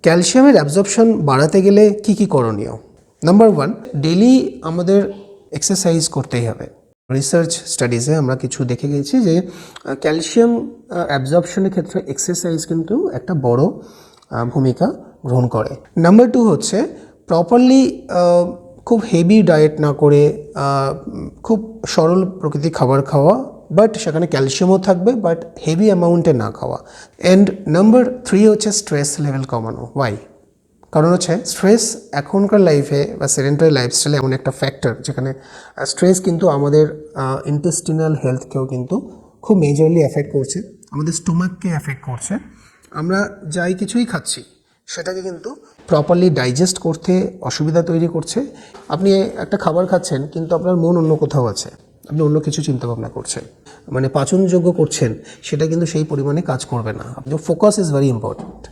ক্যালসিয়ামের অ্যাবজর্পশন বাড়াতে গেলে কি করণীয়? নাম্বার 1, ডেলি আমাদের এক্সারসাইজ করতেই হবে। রিসার্চ স্টাডিজে আমরা কিছু দেখে গেছি যে ক্যালসিয়াম অ্যাবজর্পশনের ক্ষেত্রে এক্সারসাইজ কিন্তু একটা বড় ভূমিকা গ্রহণ করে। নাম্বার 2 হচ্ছে প্রপারলি খুব হেভি ডায়েট না করে খুব সরল প্রকৃতির খাবার খাওয়া, বাট সেখানে ক্যালসিয়ামও থাকবে, বাট হেভি অ্যামাউন্টে না খাওয়া। অ্যান্ড নাম্বার 3 হচ্ছে স্ট্রেস লেভেল কমানো। ওয়াই? কারণ হচ্ছে স্ট্রেস এখনকার লাইফে বা সেডেন্টারি লাইফস্টাইলে এমন একটা ফ্যাক্টর যেখানে স্ট্রেস কিন্তু আমাদের ইন্টেস্টিনাল হেলথকেও কিন্তু খুব মেজরলি এফেক্ট করছে, আমাদের স্টোমাককে এফেক্ট করছে। আমরা যাই কিছুই খাচ্ছি সেটাকে কিন্তু প্রপারলি ডাইজেস্ট করতে অসুবিধা তৈরি করছে। আপনি একটা খাবার খাচ্ছেন কিন্তু আপনার মন অন্য কোথাও আছে, আপনি অন্য কিছু চিন্তা ভাবনা করছেন, মানে পাচনযোগ্য করছেন, সেটা কিন্তু সেই পরিমাণে কাজ করবে না। আপনার ফোকাস ইজ ভেরি ইম্পর্ট্যান্ট।